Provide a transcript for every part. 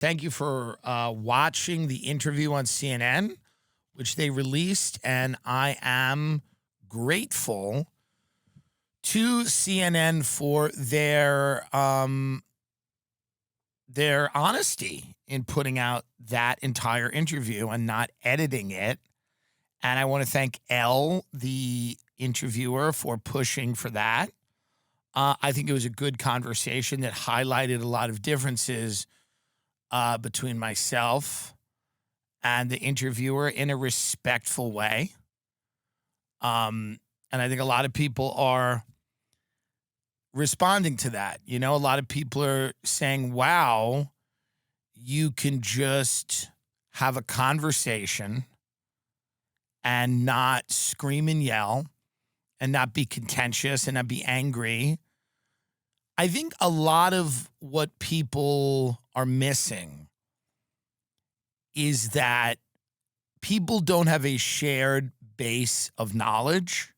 Thank you for watching the interview on CNN, which they released, and I am grateful to CNN for their honesty in putting out that entire interview and not editing it. And I want to thank Elle, the interviewer, for pushing for that. I think it was a good conversation that highlighted a lot of differences between myself and the interviewer in a respectful way. And I think a lot of people are responding to that. You know, a lot of people are saying, wow, you can just have a conversation and not scream and yell and not be contentious and not be angry. I think a lot of what people are missing is that people don't have a shared base of knowledge.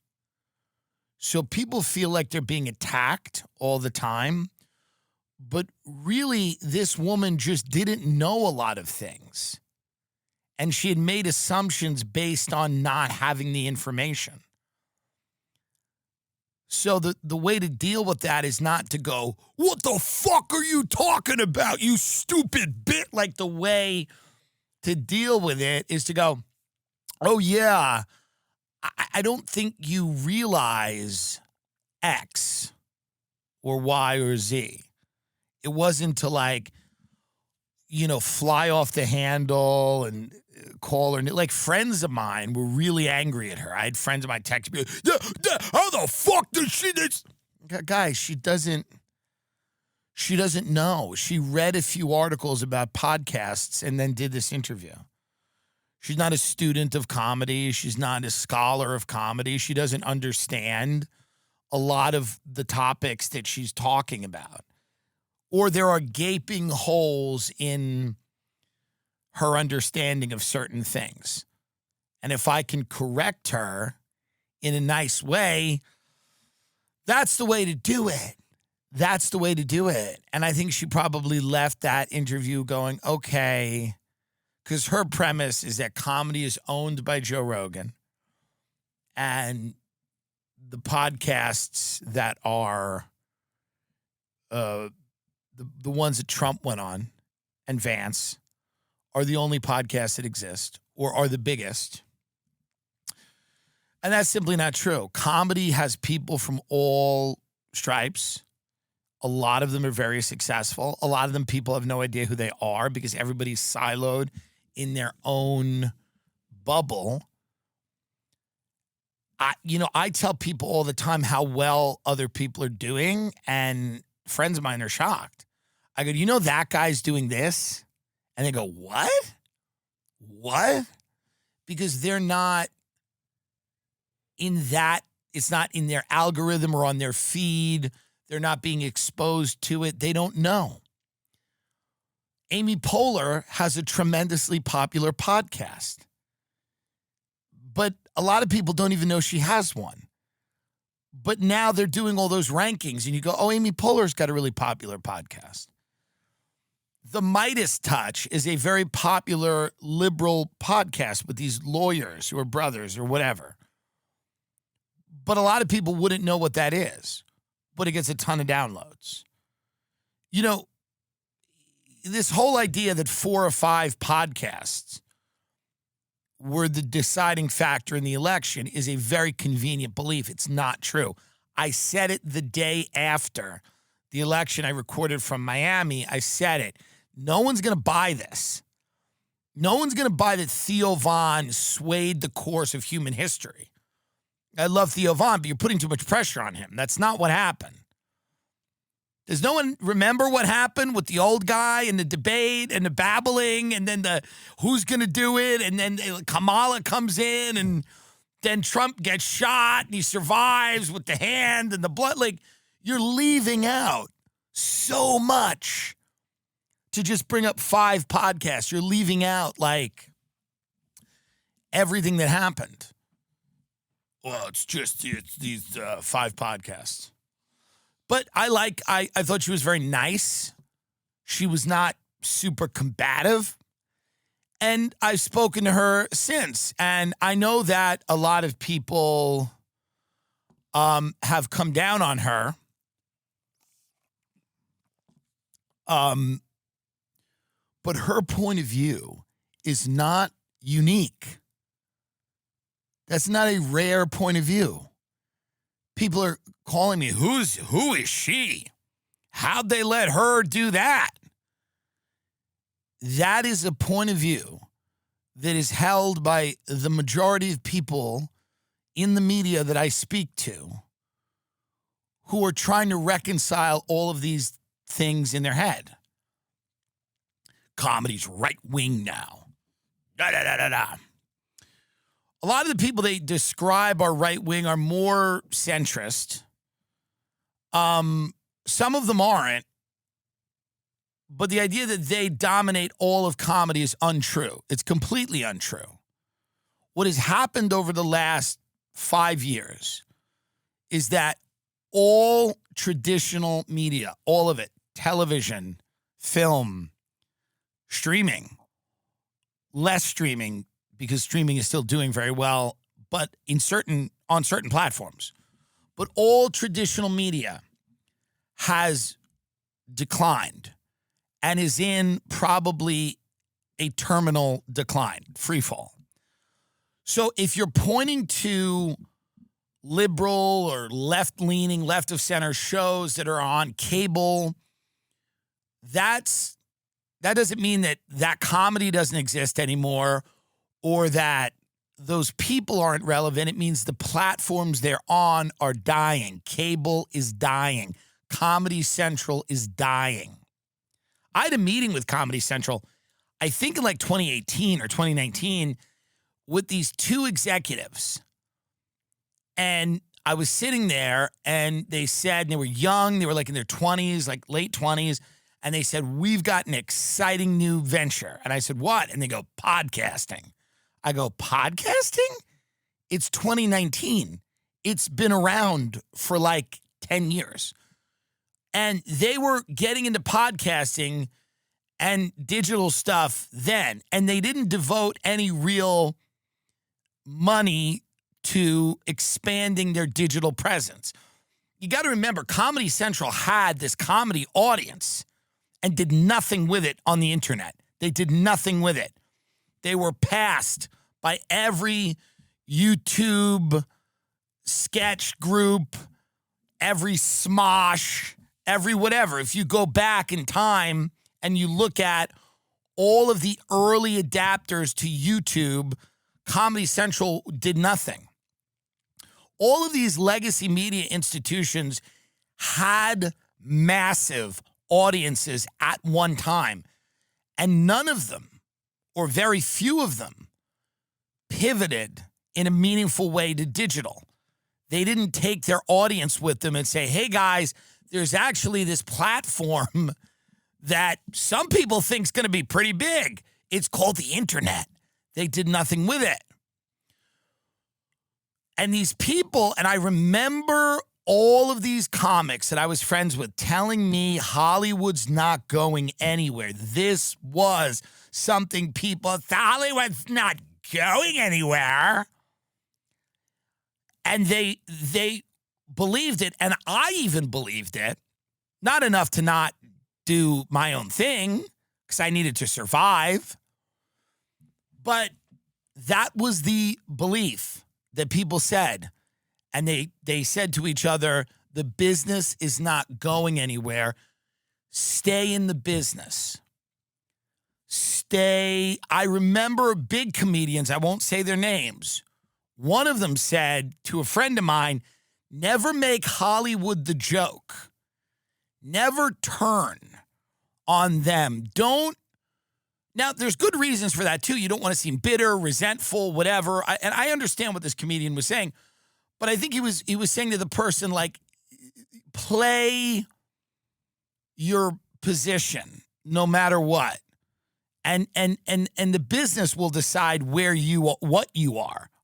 So people feel like they're being attacked all the time. But really, this woman just didn't know a lot of things. And she had made assumptions based on not having the information. So the way to deal with that is not to go, what the fuck are you talking about, you stupid bit? Like, the way to deal with it is to go, oh, yeah, I don't think you realize X or Y or Z. It wasn't to, like, you know, fly off the handle and call her. Like, friends of mine were really angry at her. I had friends of mine text me, how the fuck does she this? Guys, she doesn't know. She read a few articles about podcasts and then did this interview. She's not a student of comedy. She's not a scholar of comedy. She doesn't understand a lot of the topics that she's talking about. Or there are gaping holes in her understanding of certain things. And if I can correct her in a nice way, that's the way to do it. That's the way to do it. And I think she probably left that interview going, okay, because her premise is that comedy is owned by Joe Rogan. And the podcasts that are the ones that Trump went on and Vance are the only podcasts that exist or are the biggest. And that's simply not true. Comedy has people from all stripes. A lot of them are very successful. A lot of them, people have no idea who they are because everybody's siloed in their own bubble. I tell people all the time how well other people are doing, and friends of mine are shocked. I go, you know that guy's doing this? And they go, what? What? Because they're not in that, it's not in their algorithm or on their feed. They're not being exposed to it. They don't know. Amy Poehler has a tremendously popular podcast. But a lot of people don't even know she has one. But now they're doing all those rankings, and you go, oh, Amy Poehler's got a really popular podcast. The Midas Touch is a very popular liberal podcast with these lawyers who are brothers or whatever. But a lot of people wouldn't know what that is, but it gets a ton of downloads. You know, this whole idea that 4 or 5 podcasts were the deciding factor in the election is a very convenient belief. It's not true. I said it the day after the election. I recorded from Miami. I said it. No one's going to buy this. No one's going to buy that Theo Von swayed the course of human history. I love Theo Von, but you're putting too much pressure on him. That's not what happened. Does no one remember what happened with the old guy and the debate and the babbling and then the who's going to do it? And then Kamala comes in and then Trump gets shot and he survives with the hand and the blood. Like, you're leaving out so much to just bring up 5 podcasts. You're leaving out, like, everything that happened. Well, it's these 5 podcasts. But I thought she was very nice. She was not super combative. And I've spoken to her since. And I know that a lot of people have come down on her. But her point of view is not unique. That's not a rare point of view. People are calling me, who is she? How'd they let her do that? That is a point of view that is held by the majority of people in the media that I speak to who are trying to reconcile all of these things in their head. Comedy's right-wing now. Da-da-da-da-da. A lot of the people they describe are right-wing are more centrist. Some of them aren't. But the idea that they dominate all of comedy is untrue. It's completely untrue. What has happened over the last 5 years is that all traditional media, all of it, television, film, streaming, less streaming because streaming is still doing very well, but on certain platforms. But all traditional media has declined and is in probably a terminal decline, free fall. So if you're pointing to liberal or left-leaning, left-of-center shows that are on cable, that doesn't mean that comedy doesn't exist anymore or that those people aren't relevant. It means the platforms they're on are dying. Cable is dying. Comedy Central is dying. I had a meeting with Comedy Central, I think in like 2018 or 2019, with these two executives. And I was sitting there and they said, and they were young, they were like in their 20s, like late 20s. And they said, we've got an exciting new venture. And I said, what? And they go, podcasting. I go, podcasting? It's 2019. It's been around for like 10 years. And they were getting into podcasting and digital stuff then. And they didn't devote any real money to expanding their digital presence. You got to remember, Comedy Central had this comedy audience and did nothing with it on the internet. They did nothing with it. They were passed by every YouTube sketch group, every Smosh, every whatever. If you go back in time and you look at all of the early adapters to YouTube, Comedy Central did nothing. All of these legacy media institutions had massive audiences at one time, and none of them, or very few of them, pivoted in a meaningful way to digital. They didn't take their audience with them and say, hey guys, there's actually this platform that some people think is going to be pretty big. It's called the internet. They did nothing with it. And these people, and I remember all of these comics that I was friends with telling me Hollywood's not going anywhere. This was something people thought, Hollywood's not going anywhere. And they believed it, and I even believed it. Not enough to not do my own thing, because I needed to survive. But that was the belief that people said. And they said to each other, the business is not going anywhere. Stay in the business. Stay. I remember big comedians, I won't say their names. One of them said to a friend of mine, never make Hollywood the joke. Never turn on them. Don't. Now, there's good reasons for that, too. You don't want to seem bitter, resentful, whatever. And I understand what this comedian was saying. But I think he was saying to the person, like, play your position no matter what. And the business will decide what you are.